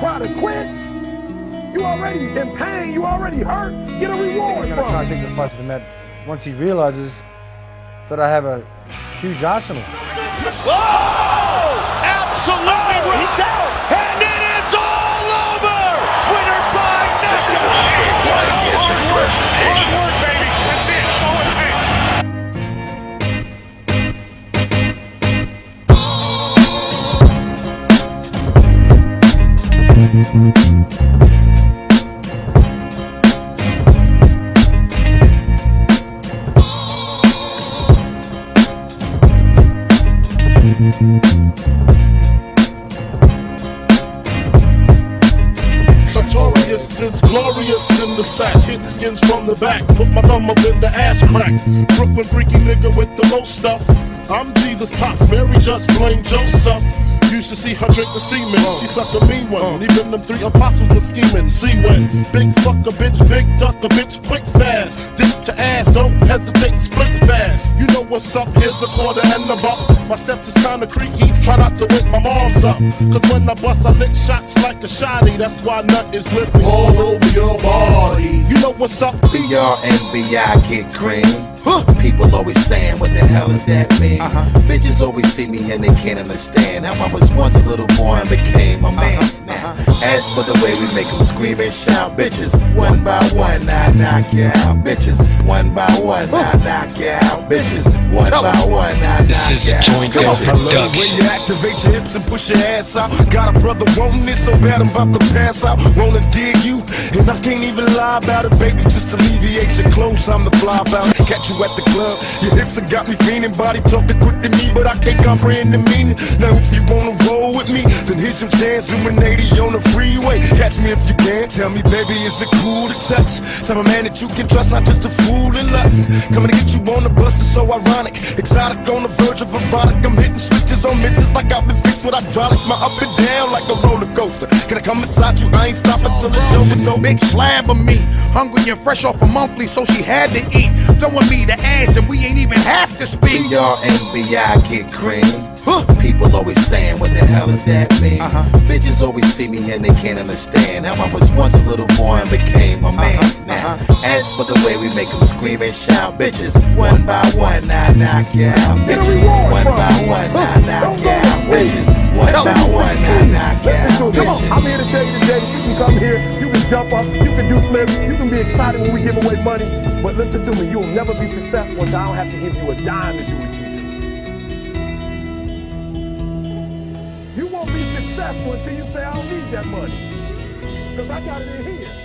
cry to quit. You already in pain. You already hurt. Get a reward He's from gonna try it. to take the fight to the mat once he realizes that I have a huge arsenal. Oh! Absolutely right. He's out. And it is all over. Winner by knockout. It's hard work. Hard work, baby. That's it. That's all it takes. Notorious is glorious in the sack. Hit skins from the back. Put my thumb up in the ass crack. Brooklyn freaky nigga with the most stuff. I'm Jesus Pops, Mary just blame Joseph. Used to see her drink the semen. She sucked a mean one. Even them three apostles were scheming. See when big fuck a bitch, big duck a bitch, quick fast. Dick to ass, don't hesitate, split fast. You know what's up, here's a quarter and a buck. My steps is kinda creaky, try not to wake my moms up. Cause when I bust, I lick shots like a shotty. That's why nut is lifting all over your body. You know what's up, B-R-N-B-I, get cream. People always saying, what the hell does that mean? Bitches always see me and they can't understand how I was once a little boy and became a man. Now, as for the way we make them scream and shout, bitches, one by one, I knock you out. Bitches, one by one, I knock you out. Bitches, one by one, I knock you out. This is a joint I love the way production. you activate your hips and push your ass out. Got a brother wanting it so bad I'm about to pass out. Wanna dig you, and I can't even lie about it, baby. Just alleviate your clothes, I'm the fly about. Catch you at the club, your hips have got me fiending. Body talking quick to me, but I can't comprehend the meaning. Now if you wanna roll with me, then here's your chance. Doing 80 on the freeway. Catch me if you can. Tell me, baby, is it cool to touch? Type of man that you can trust, not just a fool and lust. Coming to get you on the bus is so ironic. Exotic on the verge of erotic. I'm hitting switches on misses like I've been fixed with hydraulics. My up and down like a roller coaster. Can I come inside you? I ain't stopping till the show is over. Big slab of meat, hungry and fresh off a monthly, so she had to eat. Throwing me the ass and we ain't even have to speak. B-R-N-B-I, get cream. People always saying, what the hell does that mean? Bitches always see me and they can't understand how I was once a little boy and became a man. Now, as for the way we make them scream and shout, bitches, one by one, I knock you out. Bitches, one by one, I knock you out. Bitches, one by one, I knock you out. Come on, I'm here to tell you today that you can come here, you can jump up, you can do flips, you can be excited when we give away money. But listen to me, you'll never be successful until I don't have to give you a dime to do what you do. You won't be successful until you say, I don't need that money. Because I got it in here.